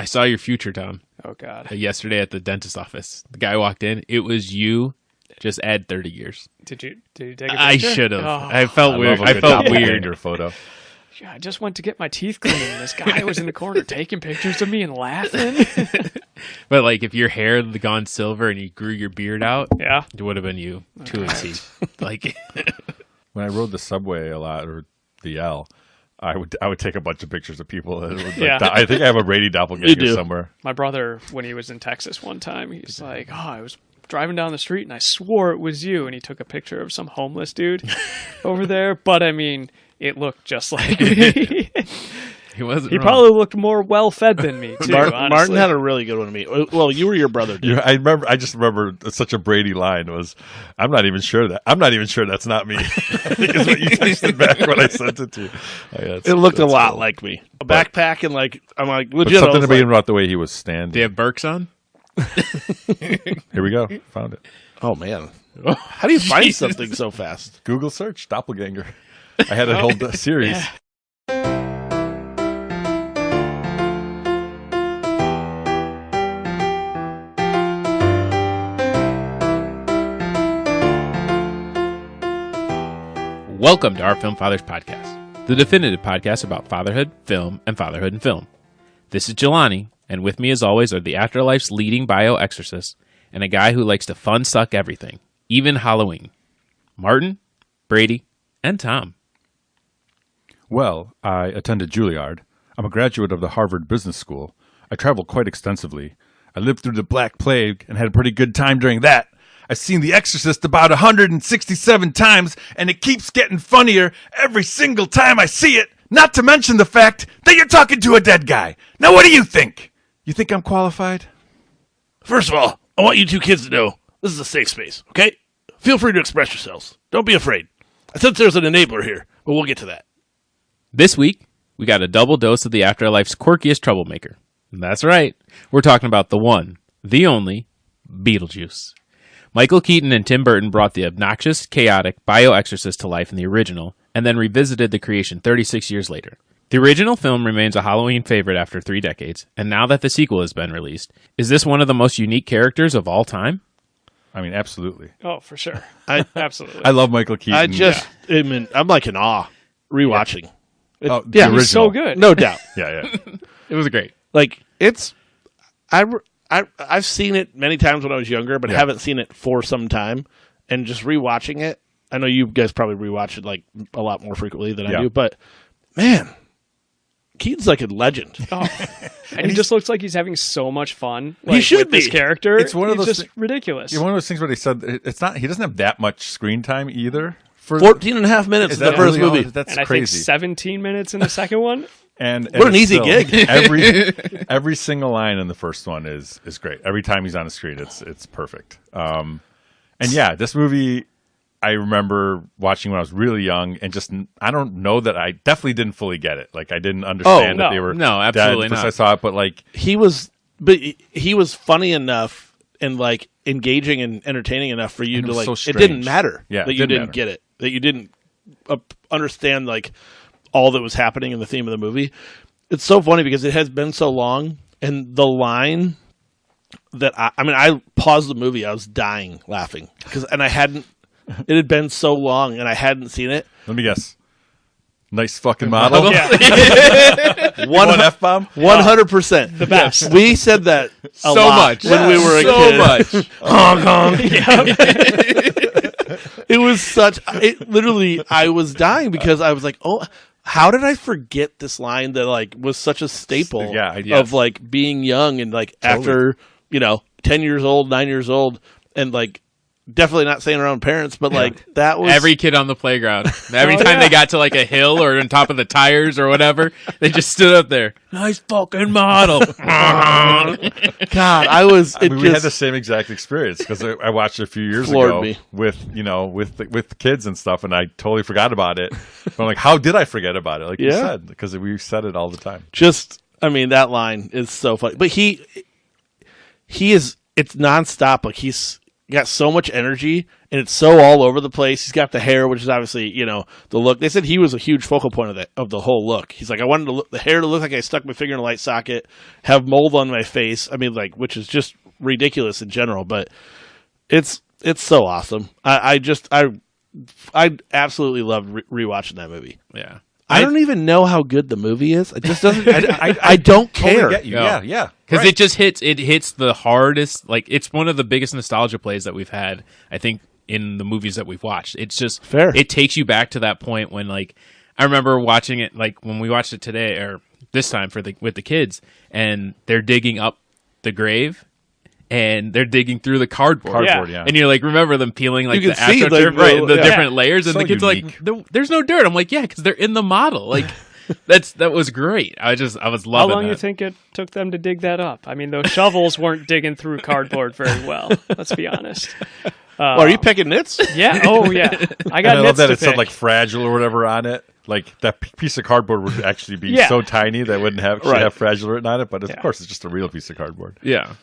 I saw your future, Tom. Oh, God. Yesterday at the dentist office. The guy walked in. It was you. Just add 30 years. Did you take a picture? I should have. Oh. I felt weird. I felt weird. Your photo. Yeah, I just went to get my teeth cleaned, and this guy was in the corner taking pictures of me and laughing. But like, if your hair had gone silver and you grew your beard out, Yeah. it would have been you to a T. Like, When I rode the subway a lot, or the L, I would take a bunch of pictures of people. That would, Yeah. I think I have a Brady doppelganger somewhere. My brother, when he was in Texas one time, he's like, "Oh, I was driving down the street and I swore it was you." And he took a picture of some homeless dude over there. But I mean, it looked just like me. he wasn't. He wrong. probably looked more well fed than me too. Martin had a really good one to me. Well, you were your brother, dude. I just remember such a Brady line was, I'm not even sure that's not me. I think is what you texted back when I sent it to you. Oh, yeah, It looked a lot cool. like me. A backpack and like, I'm like, But legit. something about the way he was standing. Do you have Berks on? Here we go. Found it. Oh, man. How do you find something so fast? Google search doppelganger. I had a whole series. Welcome to our Film Fathers podcast, the definitive podcast about fatherhood, film, and fatherhood in film. This is Jelani, and with me as always are the Afterlife's leading bio-exorcist and a guy who likes to fun-suck everything, even Halloween. Martin, Brady, and Tom. Well, I attended Juilliard. I'm a graduate of the Harvard Business School. I traveled quite extensively. I lived through the Black Plague and had a pretty good time during that. I've seen The Exorcist about 167 times, and it keeps getting funnier every single time I see it, not to mention the fact that you're talking to a dead guy. Now, what do you think? You think I'm qualified? First of all, I want you two kids to know this is a safe space, okay? Feel free to express yourselves. Don't be afraid. I sense there's an enabler here, but we'll get to that. This week, we got a double dose of the Afterlife's quirkiest troublemaker. And that's right, we're talking about the one, the only, Beetlejuice. Michael Keaton and Tim Burton brought the obnoxious, chaotic bio-exorcist to life in the original, and then revisited the creation 36 years later. The original film remains a Halloween favorite after 3 decades, and now that the sequel has been released, is this one of the most unique characters of all time? I mean, absolutely. Oh, for sure. Absolutely. I love Michael Keaton. I'm like in awe rewatching. Oh, Yeah, the He's so original. good. No doubt. Yeah. It was great. Like, I've seen it many times when I was younger, but haven't seen it for some time. And just rewatching it, I know you guys probably rewatch it like a lot more frequently than I do, but man, Keaton's like a legend. Oh. And he just looks like he's having so much fun. Like, should with this be. character. It's one of He's those just ridiculous. One of those things where they said it's not. He doesn't have that much screen time either. For 14 and a half minutes is in the that first really movie. all? That's and I crazy. think 17 minutes in the second one. And What an it's easy still- gig. Every single line in the first one is great. Every time he's on the screen, it's perfect. And yeah, this movie I remember watching when I was really young, and just I don't know that I definitely didn't fully get it. Like I didn't understand that they were absolutely dead not. I saw it, but like He was funny enough and like engaging and entertaining enough for you And to it was like. so It didn't strange. matter Yeah, that it you didn't didn't get it. That you didn't understand like all that was happening in the theme of the movie. It's so funny because it has been so long, and the line that I paused the movie. I was dying laughing and I hadn't. It had been so long, and I hadn't seen it. let me guess. Nice fucking model. Yeah. One F-bomb. 100%. The best. We said that So lot much. when we were a so kid. much. Honk, honk. It was literally, I was dying because I was like, oh, how did I forget this line that like was such a staple of like being young and like after, 10 years old, 9 years old, and like definitely not saying around parents, but like that was Every kid on the playground. Every time they got to like a hill or on top of the tires or whatever, they just stood up there. Nice fucking model. God, We had the same exact experience because I watched it a few years floored ago me. with the kids and stuff, and I totally forgot about it. But I'm like, how did I forget about it? Like you said, because we said it all the time. That line is so funny. But he is, it's nonstop. Like he's got so much energy, and it's so all over the place. He's got the hair, which is obviously, the look. They said he was a huge focal point of the whole look. He's like, I wanted the hair to look like I stuck my finger in a light socket, have mold on my face. I mean, like, which is just ridiculous in general, but it's so awesome. I absolutely loved rewatching that movie. Yeah. I don't even know how good the movie is. It just doesn't. I don't care. Totally get you. No. Yeah. Because it just hits the hardest. Like, it's one of the biggest nostalgia plays that we've had, I think, in the movies that we've watched. It's just Fair. It takes you back to that point when, like, I remember watching it, like, when we watched it today or this time with the kids, and they're digging up the grave. And they're digging through the cardboard. Yeah. And you're like, remember them peeling like You the can see, astroturf, like, right? The yeah. different layers, and So the kids unique. are like, "There's no dirt." I'm like, yeah, because they're in the model. Like, that was great. I was How loving long that. you think it took them to dig that up? I mean, those shovels weren't digging through cardboard very well. Let's be honest. Are you picking nits? Yeah. Oh, yeah. I got And I love nits that to it said pick. like fragile or whatever on it. Like that piece of cardboard would actually be Yeah. so tiny that it wouldn't have Right. have fragile written on it. But of Yeah. course, it's just a real piece of cardboard. Yeah.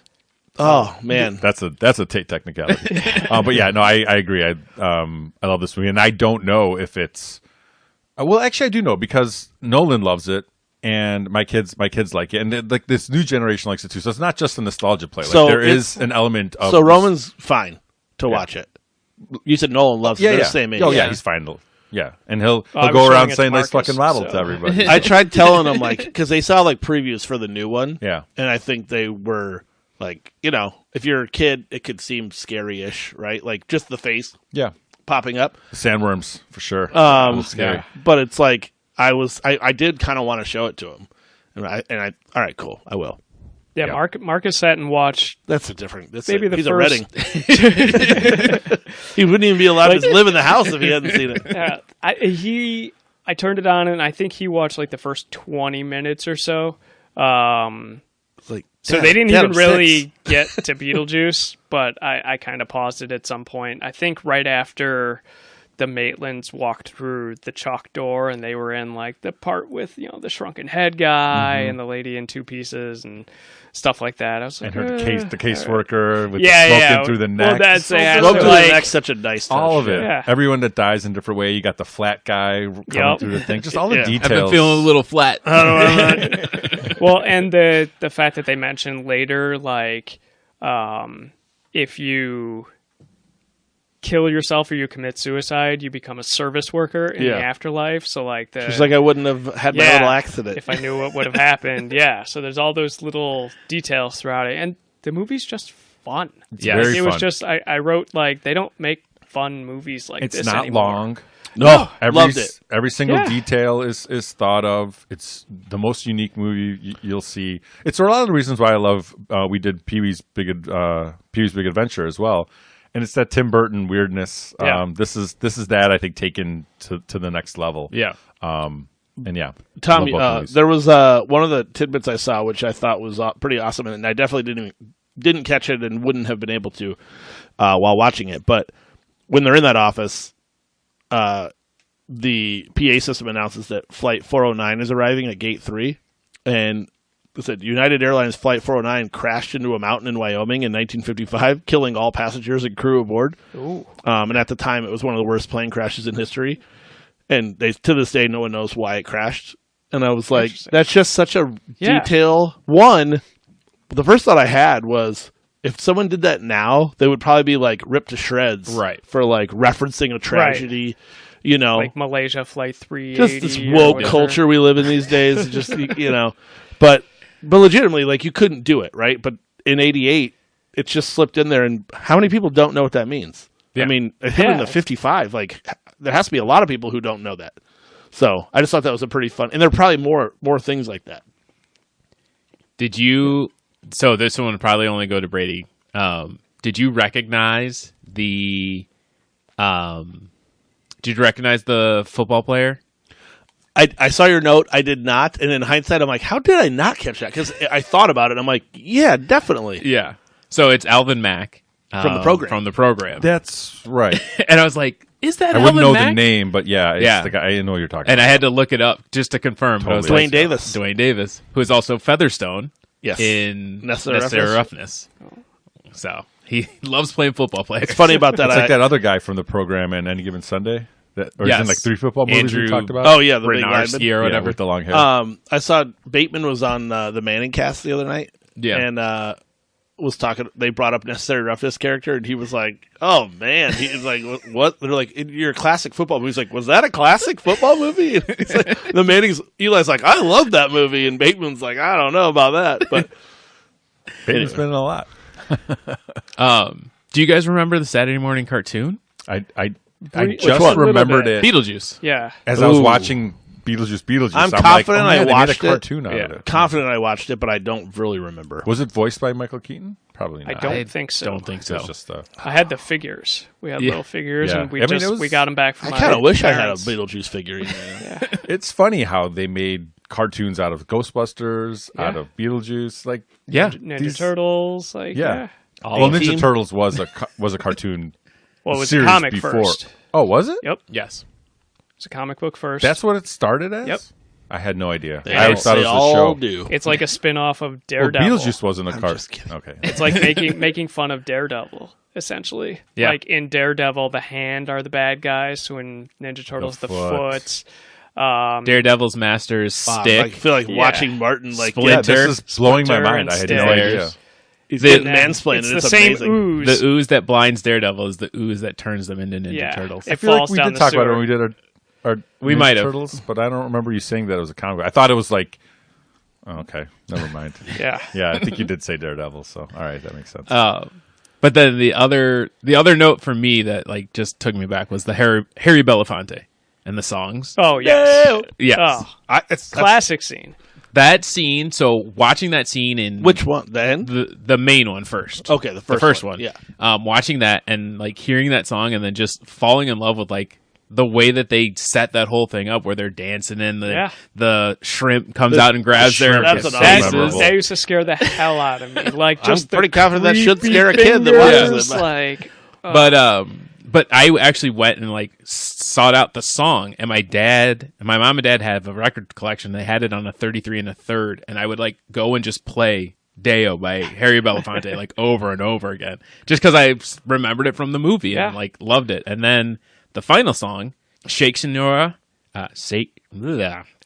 Oh man, That's a technicality. But yeah, no, I agree. I love this movie, and I don't know if it's. Well, actually, I do know because Nolan loves it, and my kids like it, and like this new generation likes it too. So it's not just a nostalgia play. Like So there it's- is an element of. so Roman's fine to watch it. You said Nolan loves it. yeah, They're yeah, the same age. oh yeah, Yeah. he's fine. Yeah, and he'll I'm go showing around it saying to nice fucking Marcus, model so. to everybody. I tried telling them because they saw like previews for the new one. Yeah. and I think they were like, if you're a kid, it could seem scary-ish, right? Like just the face Yeah, popping up. sandworms for sure. A little scary. yeah. But it's like I did kind of want to show it to him, and I all right, cool, I will. Yeah, Yeah. Marcus sat and watched. That's a different. That's Maybe the he's first- a Redding. He wouldn't even be allowed to live in the house if he hadn't seen it. I turned it on and I think he watched like the first 20 minutes or so. It's like, So Dad, they didn't Dad, even I'm really 6. get to Beetlejuice, but I kind of paused it at some point. I think right after the Maitlands walked through the chalk door and they were in like the part with, the shrunken head guy and the lady in 2 pieces and stuff like that. I was like, And the caseworker with Yeah, the smoke yeah. in through the neck. Well, that's it. Smoke to Like- the neck's such a nice touch. all of it. Yeah. Everyone that dies in a different way. You got the flat guy coming Yep. through the thing. Just all the Yeah. I've details. been feeling a little flat. Well, and the fact that they mentioned later, like, if you kill yourself or you commit suicide, you become a service worker in the Yeah. afterlife. So, like, Just like I wouldn't have had my little accident. if I knew what would have happened. Yeah. So there's all those little details throughout it, and the movie's just fun. Yeah, Like, very it was fun. just I wrote like they don't make fun movies like It's this not anymore. long. No, Every, loved it. Every single Yeah. detail is thought of. It's the most unique movie you'll see. It's a lot of the reasons why I love. We did Pee Wee's Big Adventure as well, and it's that Tim Burton weirdness. Yeah. This is that I think taken to the next level. Yeah. And yeah, Tom, love both movies. there was one of the tidbits I saw which I thought was pretty awesome, and I definitely didn't catch it and wouldn't have been able to while watching it. But when they're in that office, the PA system announces that Flight 409 is arriving at Gate 3, and it said United Airlines Flight 409 crashed into a mountain in Wyoming in 1955, killing all passengers and crew aboard. Ooh. And at the time, it was one of the worst plane crashes in history. And to this day, no one knows why it crashed. And I was like, Interesting. that's just such a Yeah. detail. One, the first thought I had was, if someone did that now, they would probably be like ripped to shreds, Right. For like referencing a tragedy, Like Malaysia Flight 380. just this or woke whatever. culture we live in these days. Just but legitimately, like you couldn't do it, right? But in '88, it just slipped in there, and how many people don't know what that means? Yeah. I mean, it happened in Yeah. the '55. Like there has to be a lot of people who don't know that. So I just thought that was a pretty fun, and there are probably more things like that. Did you? So this one would probably only go to Brady. Did you recognize the? Did you recognize the football player? I saw your note. I did not, and in hindsight, I'm like, how did I not catch that? Because I thought about it. I'm like, yeah, definitely. Yeah. So it's Alvin Mack From the program. From the program. That's right. And I was like, "Is that I Alvin wouldn't know Mack?" the name, but yeah, it's Yeah. the guy. I know what you're talking And about. I had to look it up just to confirm. But I was Totally. like, Dwayne Davis. Dwayne Davis, who is also Featherstone Yes. in Necessary Necessary Roughness. So He loves playing football players. It's funny about that. It's like that other guy from the program in Any Given Sunday. Or he's in like 3 football movies we Andrew talked about. Oh yeah, the big lineman. Renarski or whatever. with the long hair. I saw Bateman was on the Manning cast the other night. Yeah. And was talking. They brought up Necessary Roughness character, and he was like, "Oh man," he's like, "What?" They're like, "You're a classic football movie." He's like, "Was that a classic football movie?" And he's like, the Manning's Eli's like, "I love that movie," and Bateman's like, "I don't know about that," but Bateman's been in a lot. Do you guys remember the Saturday morning cartoon? I Which just one? remembered Little it Beetlejuice. Yeah. as I was Ooh. watching Beetlejuice. I'm like, confident oh, I man, they watched made a cartoon out Yeah. of it. confident I watched it, but I don't really remember. Was it voiced by Michael Keaton? Probably I not. don't think so. Don't think It so. was just I had the figures. We had Yeah. little figures, Yeah. and we I mean, it was- we got them back from I my kind of wish I had a parents. Beetlejuice figurine. It's funny how they made cartoons out of Ghostbusters, Yeah. out of Beetlejuice. Like, Yeah. Ninja these- Turtles. Like, yeah. yeah. Well, A-Team. Ninja Turtles was a cartoon. Well, it was a series comic before. first. Oh, was it? Yep. Yes. It's a comic book first. That's what it started as. Yep. I had no idea. They, I always thought it was a all show. do. It's like a spin-off of Well, Daredevil. Beetlejuice wasn't a I'm cartoon. just kidding. Okay. It's like making fun of Daredevil, essentially. Yeah. Like in Daredevil, the hand are the bad guys. So in Ninja Turtles, the foot. foot. Daredevil's Master's Stick. I feel like Yeah. watching Martin like Splinter. Yeah, this is blowing my Splinter mind. and I had Stick. no idea. he's the- getting And mansplained. It's and the it's same amazing. ooze. The ooze that blinds Daredevil is the ooze that turns them into Ninja Yeah. Turtles. It I feel like falls we down did the talk about it sewer. when we did our We Ninja might have. Turtles, but I don't remember you saying that it was a comic book. I thought it was like. Oh, okay, never mind. Yeah. Yeah, I think you did say Daredevil. So all right, that makes sense. But then the other note for me that like just took me back was the Harry Belafonte and the songs. Oh, yes. Yes. Oh, That's classic scene. That scene, so watching that scene in which one? The end? the main one first. Okay, the first one. Yeah. Watching that and like hearing that song and then just falling in love with like the way that they set that whole thing up where they're dancing and the shrimp comes out and grabs their shrimp That's is what so I was- memorable. That used to scare the hell out of me. Like, just I'm pretty the confident that should creepy scare a kid that fingers, watches it. Like, But I actually went and like sought out the song, and my mom and dad have a record collection. They had it on a 33 and a third, and I would like go and just play Deo by Harry Belafonte like over and over again, just because I remembered it from the movie and Yeah. like loved it. And then the final song, Shake Senora,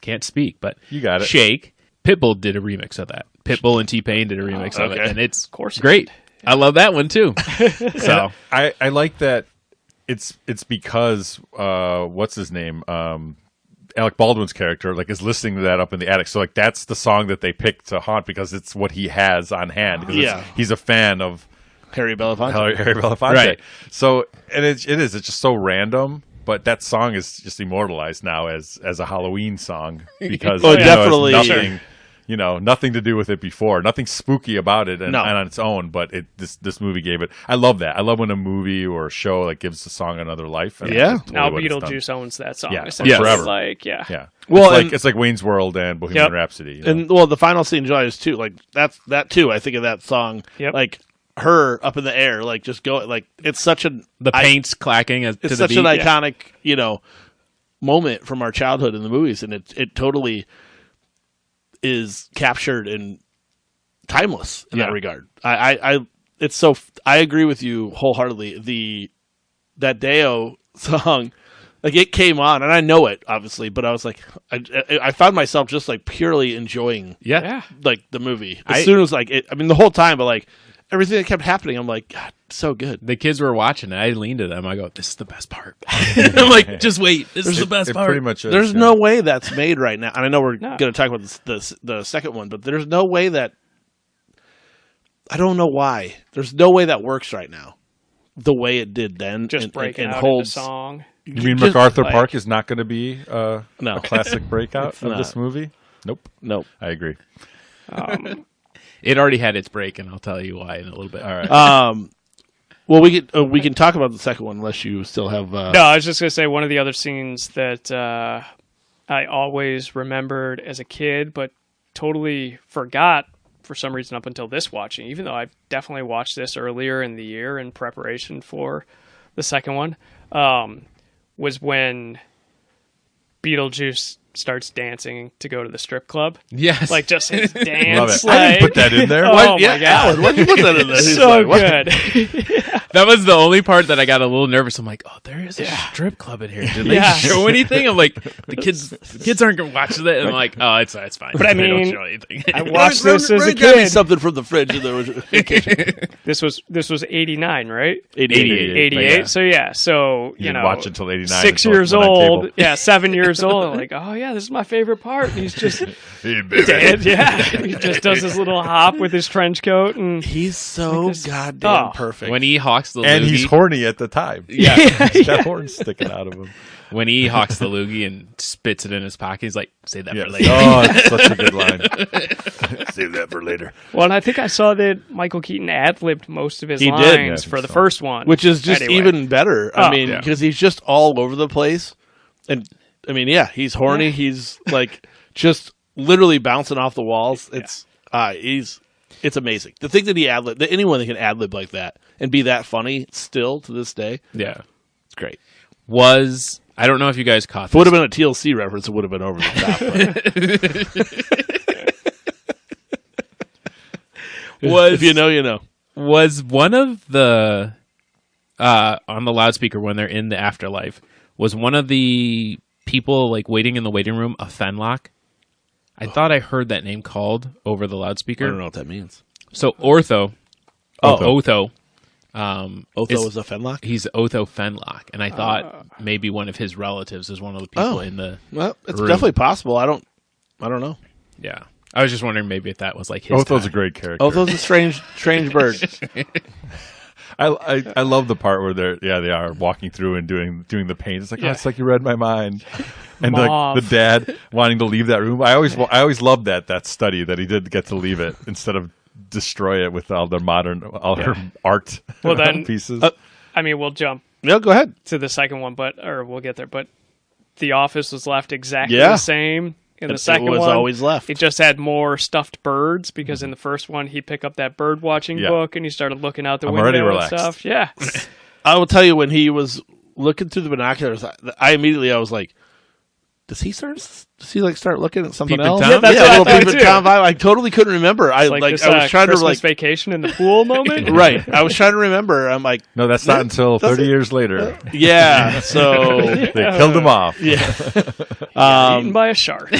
can't speak, but You got it. Shake. Pitbull did a remix of that. Pitbull and T-Pain did a remix of it, okay. and it's course he great. I love that one too. So. I like that. It's because what's his name? Alec Baldwin's character like is listening to that up in the attic. So like that's the song that they picked to haunt because it's what he has on hand. 'Cause Yeah. he's a fan of Harry Belafonte. Harry Belafonte. Right. So and it's just so random. But that song is just immortalized now as a Halloween song because Oh, you know, definitely. it's nothing, nothing to do with it before, nothing spooky about it and No. on its own. But this movie gave it. I love that. I love when a movie or a show like gives a song another life. And Yeah. that's totally now what it's done. Beetlejuice owns that song. Yeah, essentially. forever. Like, yeah. Yeah. Well, it's like Wayne's World and Bohemian Yep. Rhapsody. you know? And well, the final scene Joy is too. Like that too. I think of that song. Yep. Like her up in the air, like just go. Like it's such an The paint's clacking to it's the such beat. an iconic moment from our childhood in the movies, and it totally is captured and timeless in Yeah. that regard. I agree with you wholeheartedly. That Deo song, like it came on, and I know it obviously, but I was like, I found myself just like purely enjoying Yeah. Yeah. like the movie as soon as like it. I mean, the whole time, but like everything that kept happening, I'm like, God, so good. The kids were watching it. I leaned to them. I go, "This is the best part." I'm like, "Just wait. This is the best It part." pretty much is. There's yeah. no way that's made right now, and I know we're No. going to talk about the second one, but there's no way that I don't know why. There's no way that works right now, the way it did then. Just breaking and out holds. into song. You mean just, MacArthur like- Park is not going to be No. a classic breakout It's of not. this movie? Nope. Nope. I agree. It already had its break, and I'll tell you why in a little bit. All right. Well, we can talk about the second one unless you still have. No, I was just gonna say one of the other scenes that I always remembered as a kid, but totally forgot for some reason up until this watching. Even though I definitely watched this earlier in the year in preparation for the second one, was when Beetlejuice starts dancing to go to the strip club. Yes. Like just his dance. Love it. Like, I didn't put that in there. Oh, Why- my yeah, God. Alan, why'd you put that in there? He's So like, what? good. that was the only part that I got a little nervous. I'm like, oh, there is a strip club in here. Did they Yeah. show anything? I'm like, the kids aren't gonna watch that. And I'm like, oh, it's fine. But I They don't mean, show anything. I watched Run- this as run- a grab me kid. something from the fridge. And there was This was 89, right? 88. 88. Yeah. So yeah, so You you didn't know, watch until 89. 6 until it years went on old. cable. Yeah, 7 years old. I'm like, oh yeah, this is my favorite part. And he's just Hey, baby. dead. Yeah, he just does his little hop with his trench coat, and He's so this- goddamn oh. perfect. When he hawks the And loogie, he's horny at the time. yeah, He's got horns sticking out of him. when he hawks the loogie and spits it in his pocket, he's like, save that Yeah. for later. Oh, it's such a good line. Save that for later. well, and I think I saw that Michael Keaton ad-libbed most of his He did. lines Yeah, I think for the so. first one, which is just Anyway. even better. I Oh. mean, Yeah. because he's just all over the place, and I mean, yeah, he's horny. Yeah. He's like just literally bouncing off the walls. It's it's amazing. The thing that he ad lib, that anyone that can ad lib like that and be that funny still to this day, Yeah. it's great. I don't know if you guys caught If it would this. have been a TLC reference, it would have been over the top. Was If you know, you know. was one of the on the loudspeaker when they're in the afterlife, was one of the people like waiting in the waiting room a Fenlock? I thought I heard that name called over the I loudspeaker. don't know what that means. So Otho. Otho. Otho is a Fenlock? He's Otho Fenlock, and I thought maybe one of his relatives is one of the people Oh. in the Well, it's room. definitely possible. I don't know. Yeah. I was just wondering maybe if that was like his Otho's time. a great character. Otho's a strange bird. I love the part where they are walking through and doing the paint. It's like, oh, it's like you read my mind. And like Mauve. the dad wanting to leave that room. I always loved that study that he did get to leave it instead of destroy it with all their her art Well, then- pieces. I mean, we'll jump No, go ahead. to the second one, or we'll get there. But The Office was left exactly Yeah. the same in the second it was one. always left. It just had more stuffed birds because in the first one he'd pick up that bird watching Yeah. book and he started looking out the I'm window already and relaxed. stuff. Yeah. I will tell you, when he was looking through the binoculars, I was like, does he start looking at something Peeping else? Tom? Yeah, that's a what I little thought, Peeping too. Tom vibe. I totally couldn't remember. I Like this, I was trying to Christmas like vacation in the pool moment. right. I was trying to remember. I'm like, No, that's not until 30 years later. yeah. So They killed him off. Eaten by a shark.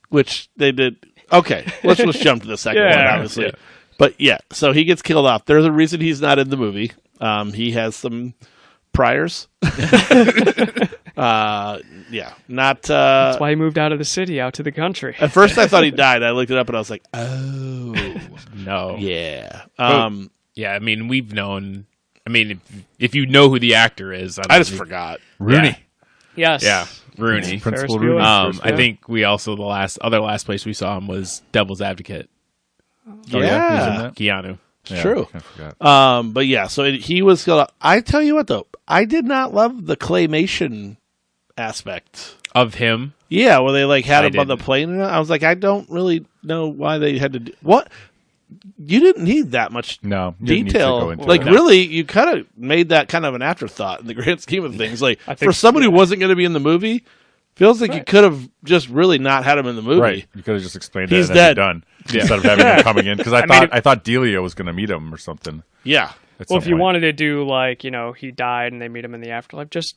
which they did. Okay, let's jump to the second Yeah. one, obviously. Yeah. But yeah, so he gets killed off. There's a reason he's not in the movie. He has some priors. Yeah, not. That's why he moved out of the city, out to the country. At first, I thought he died. I looked it up and I was like, oh, No. yeah. Yeah, I mean, we've known. I mean, if you know who the actor is, I just forgot. Rooney. Yes. Yeah, Rooney. Principal Ferris Rooney. Bueller. I think we also the last place we saw him was Devil's Advocate. Oh, yeah? He was in Yeah, that? Keanu. Yeah, true. I forgot. But yeah, so he was gonna. I tell you what, though, I did not love the claymation aspect. Of him. Yeah, where they like had I him on the didn't. plane, and I was like, I don't really know why they had to do what. You didn't need that much No, you didn't need to detail. go into Like that. really, you kind of made that kind of an afterthought in the grand scheme of things. Like I think- for somebody who wasn't going to be in the movie, feels like you could have just really not had him in the movie. Right. You could have just explained He's that and then dead. done instead of having him coming in. Because mean, I thought Delia was going to meet him or something. Yeah. At Well, some if you point. wanted to do like, he died and they meet him in the afterlife, just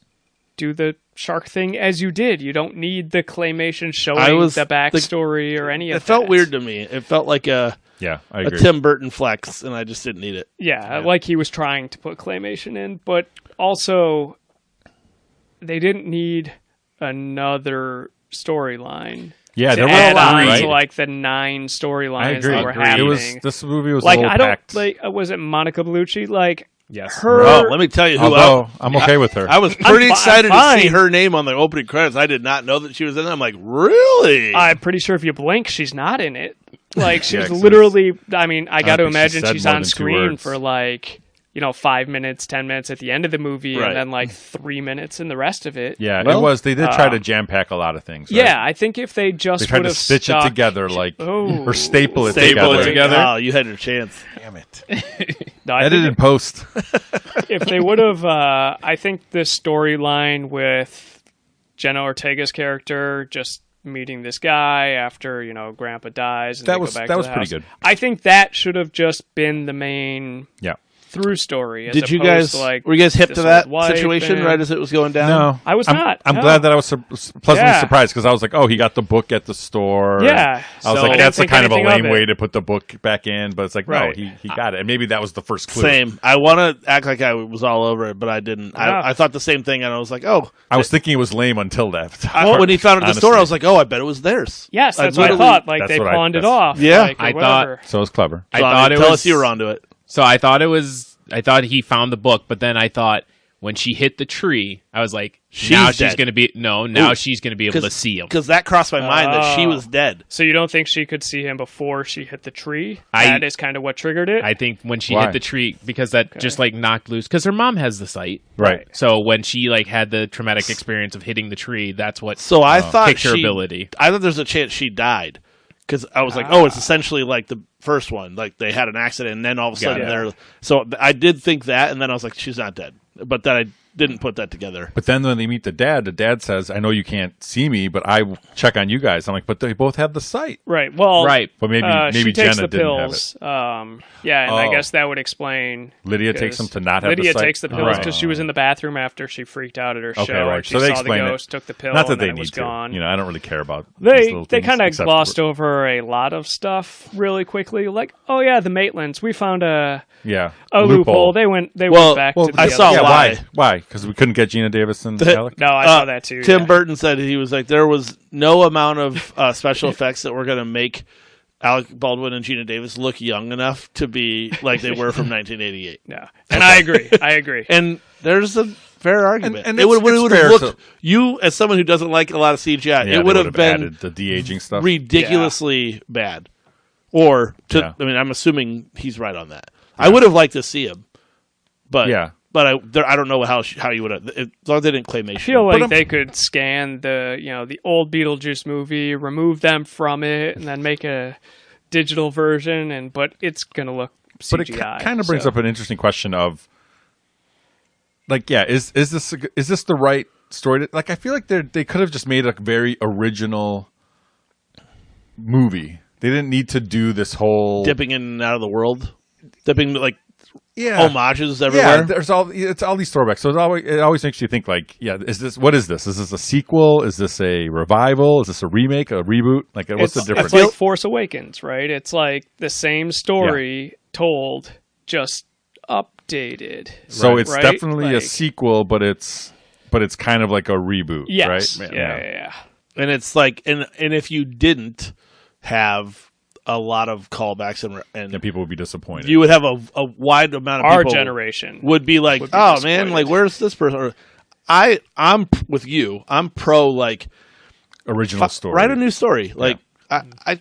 do the shark thing as you did. You don't need the claymation showing the backstory or any of It felt that. weird to me. It felt like a Yeah, I a agree. Tim Burton flex, and I just didn't need it. Yeah, like he was trying to put claymation in, but also they didn't need another storyline. Yeah, To there were add a lot, on right? to like the 9 storylines I agree. that were It happening. this movie was like a little I don't packed. like. Was it Monica Bellucci? Like Yes. her. Oh, let me tell you who Although I'm okay with her. I was pretty I'm excited to fine. see her name on the opening credits. I did not know that she was in it. I'm like, really? I'm pretty sure if you blink, she's not in it. Like she's Yeah, 'cause literally. I mean, I got to think she imagine said she's more on than 2 screen words. for like 5 minutes, 10 minutes at the end of the movie, Right. and then like 3 minutes in the rest of it. Yeah, Well, it was. They did try to jam pack a lot of things. Right? Yeah, I think if they just they tried would to have stitch it stuck, together, like Oh. or staple it Staple together. it together. Oh, you had your chance. Damn it! No, I Edit think and post. if they would have, I think the storyline with Jenna Ortega's character just meeting this guy after Grandpa dies. And That they was- go back that to was the pretty house. good. I think that should have just been the main Yeah. through story. As Did you opposed guys to, like, were you guys hip this to that old wife situation and- right as it was going down? No, I was I'm, not, I'm no. glad that I was pleasantly Yeah. surprised because I was like, oh, he got the book at the store. Yeah, I was so I like, didn't that's a think kind of a anything of lame it. way to put the book back in, but it's like, Right. no, he got it, and maybe that was the first clue. Same. I want to act like I was all over it, but I didn't. Yeah. I thought the same thing, and I was like, oh. I was thinking it was lame until that. When he found it at the store, I was honestly. like, oh, I bet it was theirs. Yes, that's what I literally- thought. Like that's they what I- pawned it that's- off. Yeah. like, or I thought- whatever. So it was clever. I Johnny, thought it tell was. us you were onto it. So I thought he found the book, but then I thought when she hit the tree, I was like, now she's dead. going to be now Ooh. she's going to be able to see him. Because that crossed my mind that she was dead. So you don't think she could see him before she hit the tree? I- That is kind of what triggered it. I think when she Why? hit the tree, because that just like knocked loose. Because her mom has the sight, Right. So when she like had the traumatic experience of hitting the tree, that's what So I thought picture ability. I thought there's a chance she died. Because I was like, it's essentially like the first one. Like they had an accident, and then all of a sudden it. they're. So I did think that, and then I was like, she's not dead. But then I didn't put that together. But then when they meet the dad says, I know you can't see me, but I check on you guys. I'm like, but they both have the sight. right. Well, Right. But maybe she takes Jenna the didn't have pills. Yeah, and I Oh. guess that would explain. Lydia takes them to not have Lydia the sight? takes the pills Right. because she was in the bathroom after she freaked out at her Okay, show. right. And she So they saw the explain it. ghost, took the pill, Not that and they then it need was to. gone. I don't really care about these little They things, kind of except glossed for- over a lot of stuff really quickly. Like, oh yeah, the Maitlands. We found a Yeah. loophole. They went back to the I other saw side. why. Why? Because we couldn't get Gina Davis and Alec? No, I saw that too. Tim yeah. Burton said he was like, there was no amount of special effects that were going to make Alec Baldwin and Gina Davis look young enough to be like they were from 1988. Yeah, and I agree. And there's a fair argument. And it would it's have fair looked to- you as someone who doesn't like a lot of CGI. Yeah, it would they have been added the de-aging stuff. ridiculously bad. Or Yeah. I mean, I'm assuming he's right on that. I would have liked to see him, but Yeah. but I don't know how you would have. As long as they didn't claymation. I feel But like I'm- they could scan the old Beetlejuice movie, remove them from it, and then make a digital version. But it's gonna look But it CGI. kind of brings so. up an interesting question of, like, yeah, is this the right story? Like, I feel like they could have just made a very original movie. They didn't need to do this whole dipping in and out of the world, dipping like yeah. homages everywhere. Yeah, there's all these throwbacks. So it always makes you think like, yeah, what is this? Is this a sequel? Is this a revival? Is this a remake? A reboot? Like, what's the difference? It's like Force Awakens, right? It's like the same story told, just updated. So it's right? definitely a Like- sequel, but it's kind of like a reboot, Yes. right? Yeah. And it's like, and if you didn't have a lot of callbacks and And people would be disappointed. you would have a wide amount of Our people generation would be like, would be oh man, disappointed. like where's this person? Or, I'm with you. I'm pro like Original story. write a new story. Like I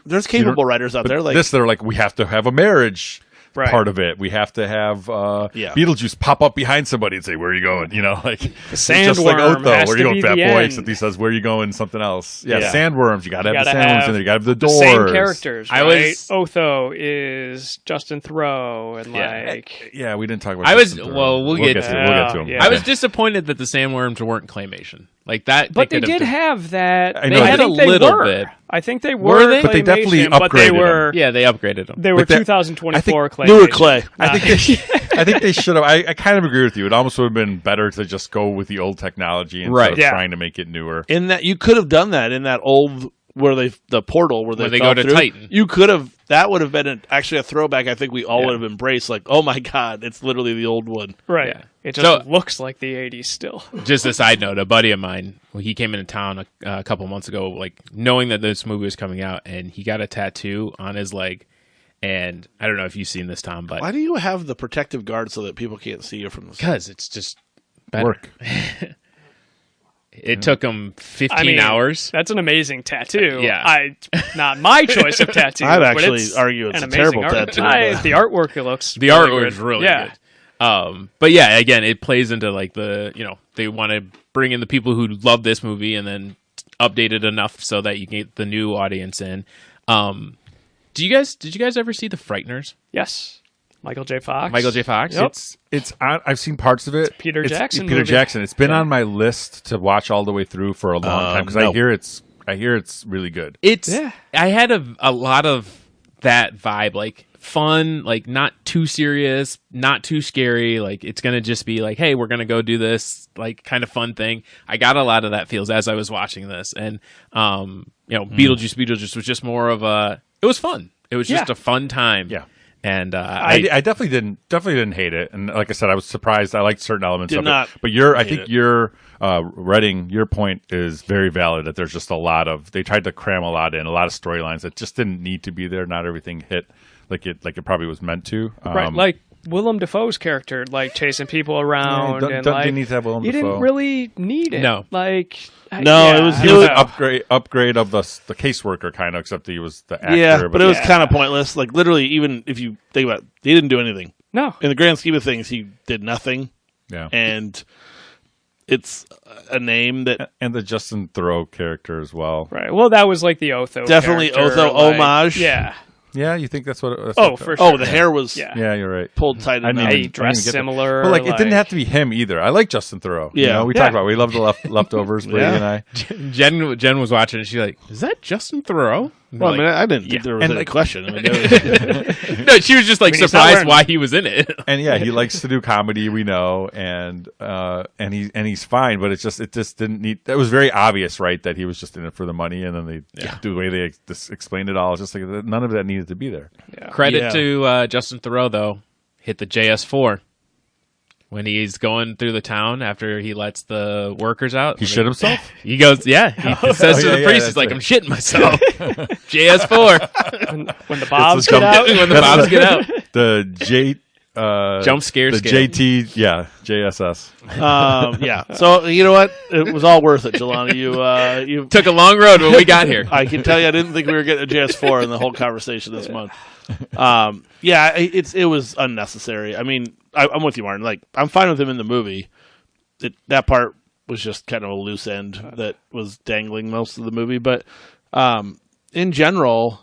there's capable writers out But there. Like this, they're like, we have to have a marriage Right. part of it. We have to have Beetlejuice pop up behind somebody and say, "Where are you going?" You know, like it's just like sandworm Otho, has where you to going, be fat the boy? end. Except he says, "Where are you going?" Something else. Yeah, Yeah. sandworms. You got to have the gotta sandworms have in there. You got to have the the doors. same characters, I right? was- Otho is Justin Thoreau, and like Yeah, we didn't talk about. I was Justin Thoreau. well. We'll get to it. We'll get to him. Yeah. I was disappointed that the sandworms weren't claymation like that. but they could have did done- have that. I know. They They had had a a little were. bit. I think they Were were. they? But they definitely claymation, but they upgraded were. Yeah, they upgraded them. They were But that- 2024 claymation. newer clay. I think they should have. I kind of agree with you. It almost would have been better to just go with the old technology instead Right. of Yeah. trying to make it newer. in that you could have done that in that old the portal where they go fell to through. Titan. You could have that would have been actually a throwback. I think we all would have embraced. Like, oh my god, it's literally the old one. Right. Yeah. It just So- looks like the 80s still. Just a side note, a buddy of mine, he came into town a couple months ago, like knowing that this movie was coming out, and he got a tattoo on his leg. And I don't know if you've seen this, Tom, but Why do you have the protective guard so that people can't see you from the because it's just better. Work. It took him 15 hours. That's an amazing tattoo. Yeah. Not my choice of tattoo. I'd but actually it's argue it's an a terrible amazing art. tattoo, but- The artwork it looks. The really artwork is good. really yeah. good. But yeah, again, it plays into like they want to bring in the people who love this movie and then update it enough so that you get the new audience in. Did you guys ever see The Frighteners? Yes. Michael J. Fox. Michael J. Fox. Yep. It's I've seen parts of it. Peter Jackson Peter movie. Jackson. It's been Yeah. on my list to watch all the way through for a long time because no. I hear it's really good. It's Yeah. I had a lot of that vibe, like fun, like not too serious, not too scary. Like it's gonna just be like, hey, we're gonna go do this like kind of fun thing. I got a lot of that feels as I was watching this, and Beetlejuice was just more of a. It was fun. It was just Yeah. a fun time. Yeah. And I definitely didn't hate it, and like I said, I was surprised. I liked certain elements Did of not it, but I think it. your Redding, your point is very valid. That there's just a lot of they tried to cram a lot in, a lot of storylines that just didn't need to be there. Not everything hit like it probably was meant to. Right, like Willem Dafoe's character, like chasing people around, don't- and don't- like you need to have Willem you Dafoe. didn't really need it. No. like No, it was- It was an upgrade of the caseworker kind of, except he was the actor. Yeah, but it was Yeah. kind of pointless. Like literally, even if you think about it, he didn't do anything. no. In the grand scheme of things, he did nothing. yeah. And it's a name that And the Justin Theroux character as well. Right. Well, that was like the Otho. Definitely character, Otho like- homage. Yeah. Yeah, you think that's what? For sure. the hair was Yeah. Yeah, you're right. pulled tight I enough. didn't He even- dressed get that. similar. But like, it didn't have to be him either. I like Justin Theroux. You Yeah. know, we Yeah. talked about we love the leftovers. Brady Yeah. and I. Jen was watching and she's like, "Is that Justin Theroux?" And Well, we're I mean, like, I didn't think there was And any like- question. I mean, there was, no, she was just like I mean, he's not surprised wearing- why he was in it. And yeah, he likes to do comedy. We know, and he's fine. But it just didn't need. It was very obvious, right, that he was just in it for the money, and then the way they explained it all. It's just like none of that needed to be there. Credit Yeah. to Justin Theroux though, hit the JS4 when he's going through the town after he lets the workers out. He shit himself. He goes, yeah. He says to yeah, the yeah, priest, that's he's like, right. "I'm shitting myself." JS4 when the Bobs dumb- get out. when the Bobs get out. The J. Jump scare The scale. JT. Yeah. JSS. yeah. So you know what? It was all worth it, Jelani. You Took a long road when we got here. I can tell you, I didn't think we were getting a JS4 in the whole conversation this month. It was unnecessary. I mean, I'm with you, Martin. Like, I'm fine with him in the movie. That part was just kind of a loose end that was dangling most of the movie. But in general,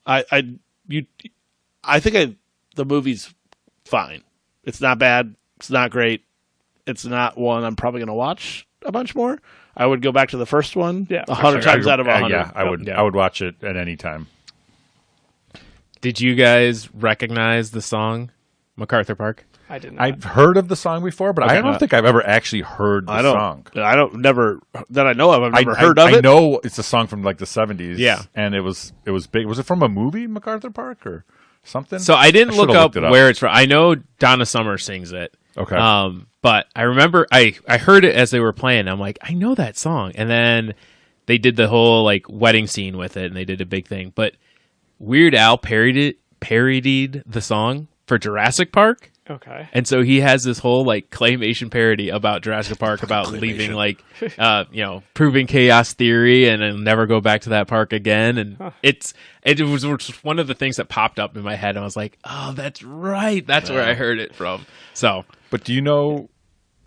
I think the movie's fine. It's not bad. It's not great. It's not one I'm probably going to watch a bunch more. I would go back to the first one Yeah, for 100 sure. times out of 100. Yeah, I would. Yeah. I would watch it at any time. Did you guys recognize the song MacArthur Park? I didn't. I've heard of the song before, but I don't think I've ever actually heard the I don't. song. I don't. Never that I know of. I've never I- heard I of it. know it's a song from like the 70s. Yeah. and it was big. Was it from a movie, MacArthur Park, or something? So I didn't look should've up looked it where it's from. I know Donna Summer sings it. Okay. But I remember I heard it as they were playing. I'm like, I know that song. And then they did the whole like wedding scene with it, and they did a big thing. But Weird Al parodied the song for Jurassic Park. Okay. And so he has this whole like claymation parody about Jurassic Park, about leaving like, proving chaos theory and then never go back to that park again. And it was one of the things that popped up in my head. And I was like, oh, that's right. That's where I heard it from. So but do you know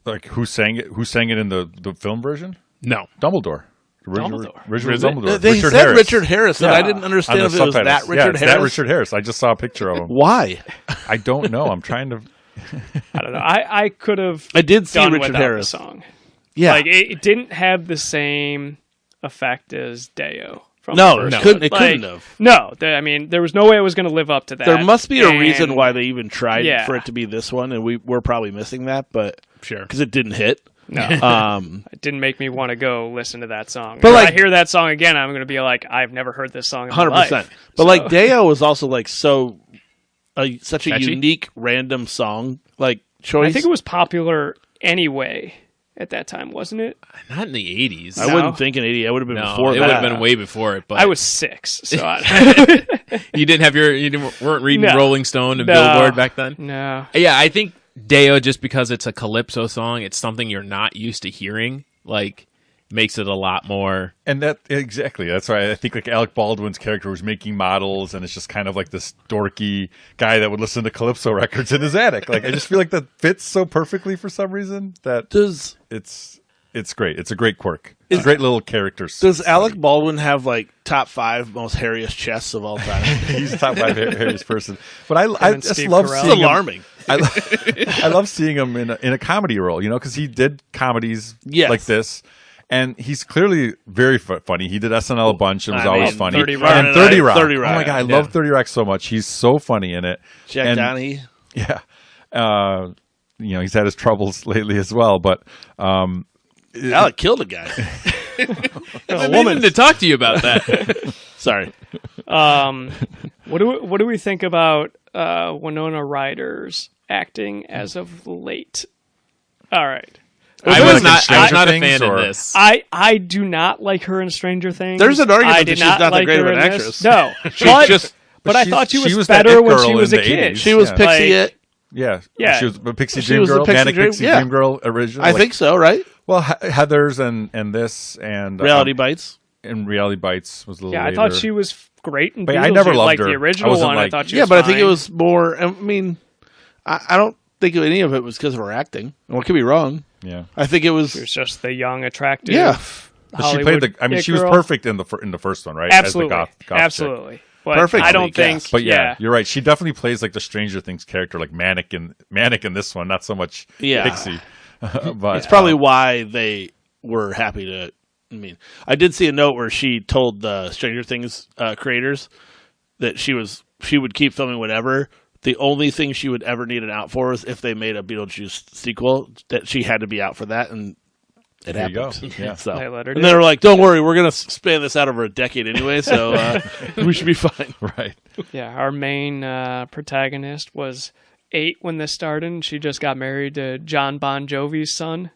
like who sang it? Who sang it in the film version? no. Dumbledore. Dumbledore. Original Is it? Dumbledore. They Richard said Harris. Richard Harris, and Yeah. I didn't On understand the if it was that subtitles. Richard it's Harris. that Richard Harris. I just saw a picture of him. Why? I don't know. I'm trying to. I don't know. I could have. I did see done Richard without Harris. the song. Yeah. Like it didn't have the same effect as Deo. From No, the it first couldn't- one. it couldn't have. No, I mean there was no way it was going to live up to that. There must be a and- reason why they even tried Yeah. for it to be this one, and we're probably missing that, but Sure. because it didn't hit. No, it didn't make me want to go listen to that song. But, If like- I hear that song again, I'm going to be like, I've never heard this song in my 100%. life. But So- like Deo was also like such a Catchy? unique random song like choice. I think it was popular anyway at that time, wasn't it? Not in the 80s. I wouldn't think in 80. I would have been No, before it that. would have been way before it. But I was 6, so I, you didn't have weren't reading No. Rolling Stone and No. Billboard back then. no. Yeah, I think Deo, just because it's a calypso song, it's something you're not used to hearing. Like, makes it a lot more. And that exactly. That's why I think like Alec Baldwin's character was making models, and it's just kind of like this dorky guy that would listen to calypso records in his attic. Like I just feel like that fits so perfectly for some reason that Does it's. it's great. It's a great quirk. It's a great little character. Does Alec Baldwin have like top 5 most hairiest chests of all time? He's the top 5 hairiest person. But I and just Steve love Carell. seeing him. Alarming. I love seeing him in a comedy role, because he did comedies Yes. like this. And he's clearly very funny. He did SNL a bunch and was always funny. 30 Rock. And 30 Rock. 30 Rock. Oh my God, I love 30 Rock so much. He's so funny in it. Jack Donaghy. Yeah. He's had his troubles lately as well, but Alec killed a guy. I'm meaning to talk to you about that. Sorry. What do we think about Winona Ryder's acting as of late? All right. I was not Stranger a Things, fan or- of this. I do not like her in Stranger Things. There's an argument I that did she's not that like great of her an in actress. this. No, She's but I thought she was that better it when girl she was in a the kid. 80s. She was Yeah. Pixie Like- It. Yeah. Yeah. She was a Pixie She Dream was a Girl, Pixie Manic Dream- Pixie yeah. Dream Girl original. I think so, right? Well, Heather's and this and Reality Bites. and Reality Bites was a little Yeah, I later. thought she was great in But Beetlejuice. I never loved like her. the I original wasn't one. I like- thought she Yeah, was but I think fine. it was more. I mean, I don't think any of it was because of her acting. Well, I could be wrong. Yeah. I think it was. She was just the young, attractive. Yeah. But she Hollywood played it she was girl. perfect in the first one, right? Absolutely, As the goth absolutely. But Perfect. I don't think. Cast. But yeah, you're right. She definitely plays like the Stranger Things character, like Manic in this one, not so much Yeah. Pixie. But It's probably why they were happy to. I mean, I did see a note where she told the Stranger Things creators that she would keep filming whatever. The only thing she would ever need an out for was if they made a Beetlejuice sequel. That she had to be out for that, and it There you happened. go. Yeah. So, They let her and do they it. were like, "Don't worry, we're gonna span this out over a decade anyway, so we should be fine." Right. Yeah, our main protagonist was 8 when this started, and she just got married to John Bon Jovi's son.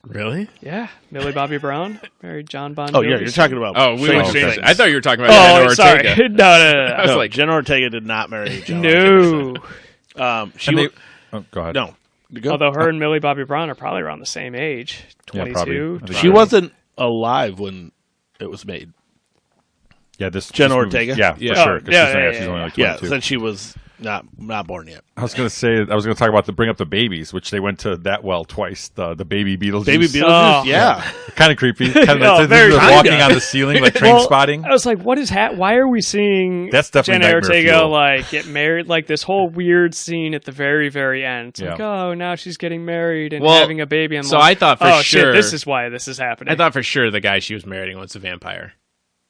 Really? Yeah, Millie Bobby Brown married John Bon Jovi's Oh yeah, you're talking about. Oh, we went Stranger strange. Things. I thought you were talking about Jenna Oh, sorry. Ortega. No. I was No, like, Jenna Ortega did not marry John. Ortega's No. son. She And wa- go ahead. no. Go. Although her and Millie Bobby Brown are probably around the same age, Yeah, 22. probably. I think She wasn't alive when it was made. Yeah, this Jenna movie- Ortega? Yeah, Yeah. for sure. 'Cause yeah, she's yeah, only like Yeah, 22. since she was not born yet. I was going to talk about bring up the babies, which they went to that well twice. The baby Beetlejuice. Baby Beetlejuice, Oh. yeah. Kind of creepy. Kind of Oh, very walking kinda. on the ceiling like train Well, spotting. I was like, what is why are we seeing That's definitely Jenna nightmare Ortega fuel. like get married? Like this whole weird scene at the very, very end. It's like, Yeah. oh, now she's getting married and Well, having a baby. And so I thought for oh, sure- shit, this is why this is happening. I thought for sure the guy she was marrying was a vampire.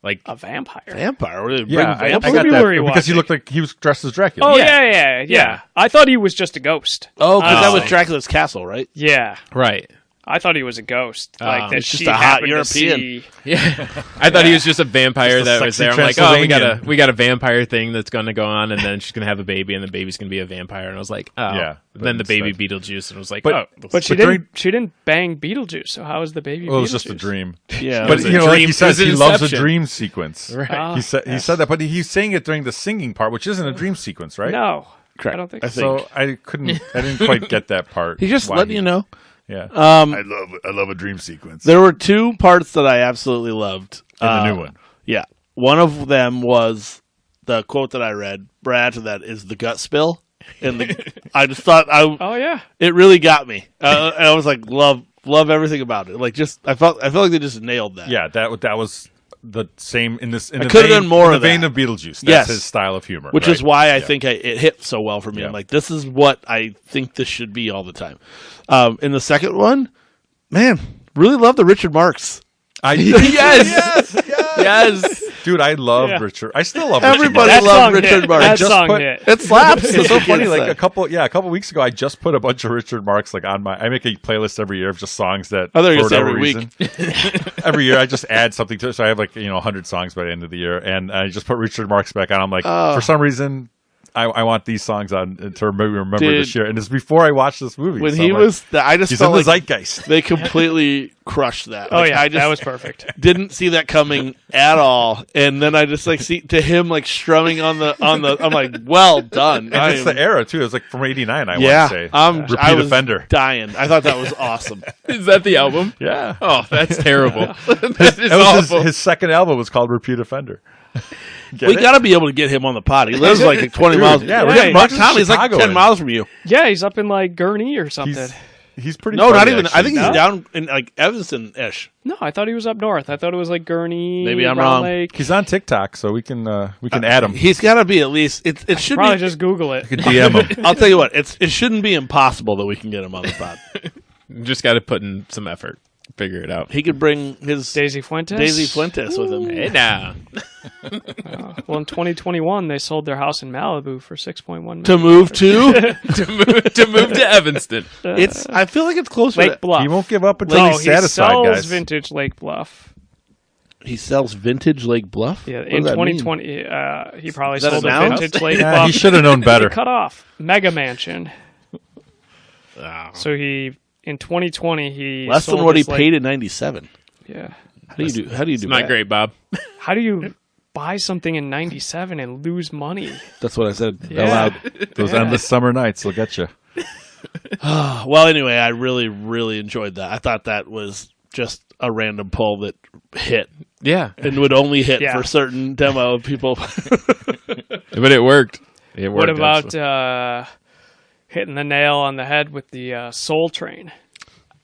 Like, a vampire. Vampire. Were they Yeah, I bring got movie that were you because he watching? looked like he was dressed as Dracula. Oh Yeah. yeah. I thought he was just a ghost. Oh, because that was Oh. Dracula's castle, right? Yeah, right. I thought he was a ghost. Like that It's just she a hot happened to European. see. Yeah, I thought he was just a vampire Just a that was sexy there. I'm like, oh, Transylvanian. we got a vampire thing that's going to go on, and then she's going to have a baby, and the baby's going to be a vampire. And I was like, oh, Yeah, Then the but baby instead- Beetlejuice, and I was like, But- oh, But she But during- didn't bang Beetlejuice. So how is the baby? Well, it was just a Beetlejuice? dream. Yeah. It But was a you know, like dream- he it says, was he an loves a inception. dream sequence. Right. Ah, He said that, but he's saying it during the singing part, which isn't a dream sequence, right? No, Correct. I don't think I so. think. So I didn't quite get that part. He's just Why letting you know. Yeah. I love a dream sequence. There were 2 parts that I absolutely loved. In the new one. Yeah. One of them was the quote that I read. Brad, that is the gut spill. And I just thought Oh yeah, it really got me. And I was like, love everything about it. Like, just I felt like they just nailed that. Yeah, that was the same in this. In I the could've vein, done more in the of vein that. of Beetlejuice. That's Yes. his style of humor, Which right? is why I Yeah. think it hit so well for me. Yeah. I'm like, this is what I think this should be all the time. In the second one, man, really love the Richard Marx. yes. Dude, I love Yeah. Richard. I still love Everybody Richard that loved song Richard hit. Marx. That just song put- hit. It slaps. It's so funny. Like Like a couple weeks ago, I just put a bunch of Richard Marx like on my. I make a playlist every year of just songs that. I thought you were for gonna say whatever every reason, every year I just add something to it. So I have 100 songs by the end of the year, and I just put Richard Marx back on. I'm like, for some reason, I want these songs on to remember Dude. this year. And it's before I watched this movie. when so he I'm like, was, I just he's felt in the like zeitgeist. they completely crushed that. Oh Like, yeah, I just that was perfect. didn't see that coming at all. And then I just see to him strumming on the. I'm like, well done. And it's the era too. It's like from '89. I Yeah, want to say. I Repeat was offender. dying. I thought that was awesome. Is that the album? Yeah. Oh, that's terrible. that is That was awful. his second album was called Repeat Offender. We got to be able to get him on the pod. He lives like 20 miles. yeah, we're getting Tommy's Chicago like 10 in. miles from you. Yeah, he's up in like Gurney or something. He's pretty. No, not funny, even. actually. I think he's No? down in like Evanston-ish. No, I thought he was up north. I thought it was like Gurney. Maybe I'm Round wrong. Lake. He's on TikTok, so we can add him. He's got to be at least. It should Probably be. just Google it. We could DM him. I'll tell you what. It shouldn't be impossible that we can get him on the pod. Just got to put in some effort. Figure it out. He could bring his Daisy Fuentes. Daisy Fuentes with him. Hey now. Well, in 2021, they sold their house in Malibu for $6.1 million. To move to, to move to Evanston. it's. I feel like it's closer. Lake Bluff. He won't give up until No, he's he satisfied, sells guys. vintage Lake Bluff. He sells vintage Lake Bluff. Yeah, What in does that mean? 2020, he probably Is that sold a a noun? vintage Lake Yeah, Bluff. he should have known better. Cut off Mega Mansion. Oh. So in 2020 he Less sold than what he his Lake- paid in '97. Yeah. How do you do? How do you do It's not that? great, Bob. How do you buy something in 97 and lose money? That's what I said Yeah. aloud. Those endless summer nights will get you. Well, anyway, I really, really enjoyed that. I thought that was just a random pull that hit Yeah, and would only hit Yeah. for certain demo people. but it worked. It worked. What about absolutely. hitting the nail on the head with the Soul Train?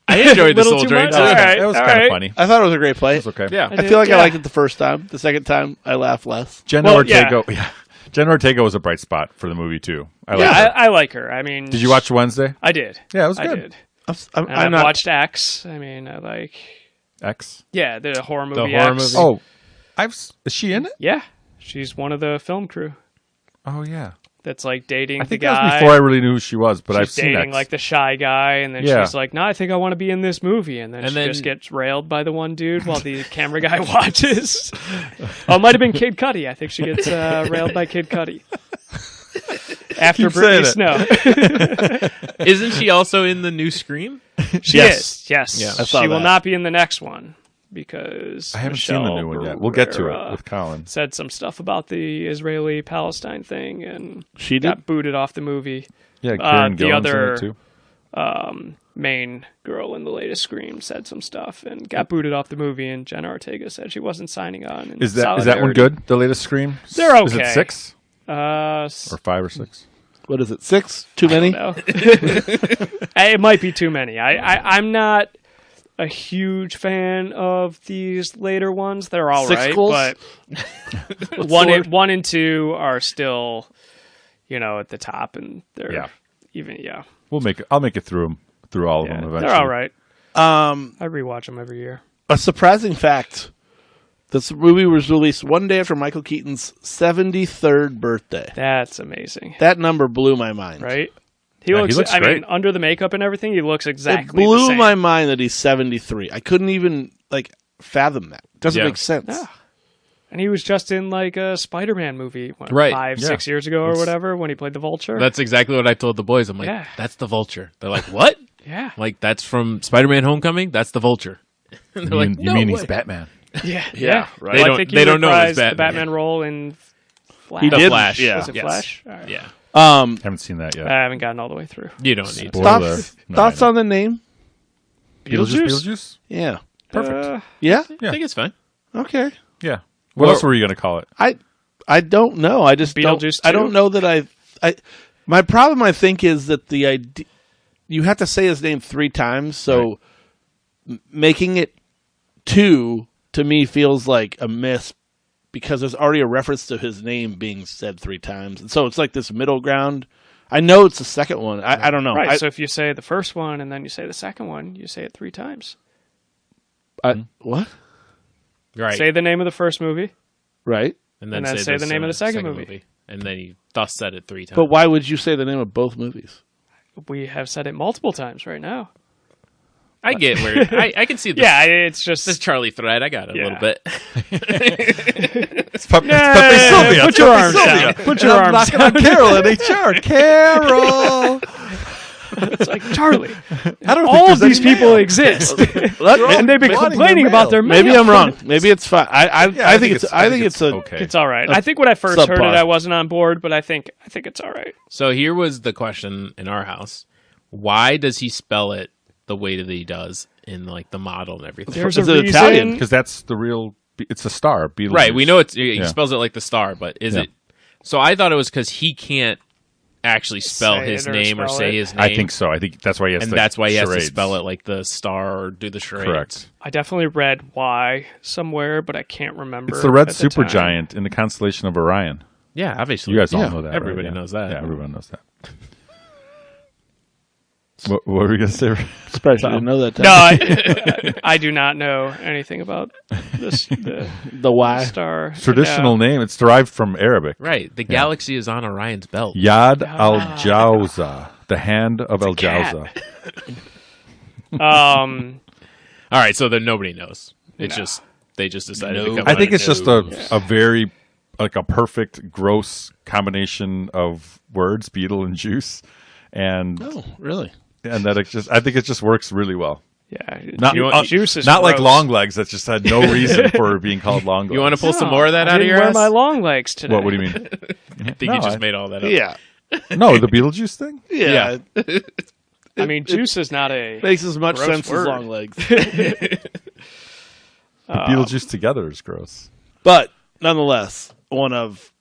I enjoyed the Little Soul too Train much? too. All right, That was all kind of right. funny. I thought it was a great play. It was okay. Yeah, I feel like I Yeah. liked it the first time. The second time, I laughed less. Jenna Well, Ortega. Yeah. Jenna Ortega was a bright spot for the movie too. I Yeah, liked her. I like her. I mean, Did you watch Wednesday? I did. Yeah, it was I good. did. I'm And I've not. watched X. I mean, I like. X. Yeah, the horror movie. horror X. movie? Oh, is she in it? Yeah, she's one of the film crew Oh yeah. that's like dating I think the that was guy. before I really knew who she was, but she's I've seen dating X. like the shy guy, and then Yeah. she's like, "No, I think I want to be in this movie," and then And she then- just gets railed by the one dude while the camera guy watches. Oh, it might have been Kid Cudi. I think she gets railed by Kid Cudi after Keep Brittany saying Snow. Isn't she also in the new Scream? She Yes. is. Yes, Yeah. I saw she will that. not be in the next one because I haven't Michelle seen the new one yet. We'll get to Barrera it with Colin. said some stuff about the Israeli-Palestine thing and She did. got booted off the movie. Yeah, Karen the Gillan's other- in it too. Main girl in the latest Scream said some stuff and got booted off the movie, and Jenna Ortega said she wasn't signing on. in Is that one solidarity. good? The latest Scream? They're Is it okay. 6 Or or 5 or 6? What is it? 6? Too many? No. It might be too many. I'm not a huge fan of these later ones. They're all right, Sixquels? but one and 2 are still, at the top, and they're Yeah. even I'll make it through all of yeah, them eventually. they're all right. Um, I rewatch them every year. a surprising fact: this movie was released one day after Michael Keaton's 73rd birthday. That's amazing, That number blew my mind. right? Yeah, he looks I mean, great. under the makeup and everything, he looks It exactly the blew same. my mind that he's 73. I couldn't even fathom that. It doesn't Yeah. make sense. Yeah. And he was just in like a Spider-Man movie, Right. 5-6 years ago or whatever, when he played the Vulture. That's exactly what I told the boys. I'm like, Yeah. that's the Vulture. They're like, what? yeah, I'm like, that's from Spider-Man: Homecoming. That's the Vulture. And they're like, You mean "No he's way." Batman? yeah, Yeah, right. They Well, I don't- think they he don't know it's reprised the Batman. Batman role in Flash. He The did. Flash. Yeah. Was it Yes. Flash? All right. Yeah, Haven't seen that yet. I haven't gotten all the way through. you don't need to. Spoiler. No, Thoughts I know. on the name? Beetlejuice? Yeah. Perfect. Yeah. I think it's fine. Okay. Yeah. What Well- else were you going to call it? I don't know. I just Beetlejuice I 2? don't know that I. My problem, I think, is that the idea you have to say his name 3 times. So making it 2 to me feels like a miss because there's already a reference to his name being said 3 times, and so it's like this middle ground. I know it's the second one. I don't know. Right. So if you say the first one and then you say the second one, you say it 3 times. What? Right. Say the name of the first movie. Right. and and then say the name of the second movie. And then he thus said it 3 times. But why would you say the name of both movies? We have said it multiple times right now. I get where I can see this. Yeah, it's just This Charlie thread, I got it a Yeah. little bit. It's Pepe Sylvia. Put It's your Pepe arms Sylvia. down. Put your And I'm arms knocking on Carol in HR. Carol. It's like, Charlie, I don't all of think these people exist, and they've been wanting complaining their about mail. their Maybe mail. I'm wrong. Maybe it's fine. I think it's okay. It's all right. I think when I first heard subpar. it, I wasn't on board, but I think it's all right. So here was the question in our house: why does he spell it the way that he does in like the model and everything? There's Is a it reason. Italian? Because that's the real. It's a star. Beetlejuice. Right, we know it's he Yeah. spells it like the star, but is Yeah. it? So I thought it was because he can't actually spell Say his it or name or spell say it. his name. I think so. I think that's why he has and to that's why he has to charades. spell it like the star or do the charades. Correct. I definitely read why somewhere, but I can't remember. It's the red at the time. supergiant in the constellation of Orion. Yeah, obviously. You guys all Yeah, know that. Everybody right? Yeah. knows that. Yeah, everyone knows that. What were we going to say? Surprised you didn't know that. Tom. No, I do not know anything about this. The why? Star Traditional name. It's derived from Arabic. Right. The galaxy is on Orion's belt. Yad al Jawza, the hand of al Jawza. Yeah. All right, so then nobody knows. It's No. just they just decided to No. come I out think and it's just a very like a perfect gross combination of words, beetle and juice, and Oh, really? that I think it just works really well. Yeah, Not juice is not like gross. long legs that just had no reason for being called long legs. You want to pull some No, more of that I out of didn't your wear ass? my long legs today. What do you mean? I think you just made all that up. Yeah. No, the Beetlejuice thing. Yeah. I mean, juice is not a. Makes as much Gross sense word. as long legs. Beetlejuice together is gross. But nonetheless, one of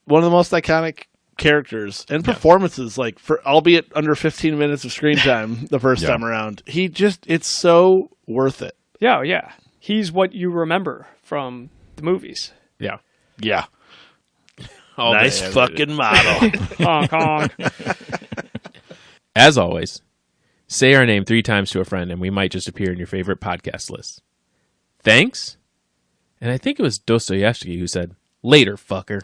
the most iconic characters and performances, like for albeit under 15 minutes of screen time the first Yeah. time around. It's so worth it. Yeah, yeah. He's what you remember from the movies. Yeah. Yeah. All day, Nice every fucking model. Hong Kong. As always, say our name 3 times to a friend, and we might just appear in your favorite podcast list. Thanks. And I think it was Dostoevsky who said, "Later, fucker."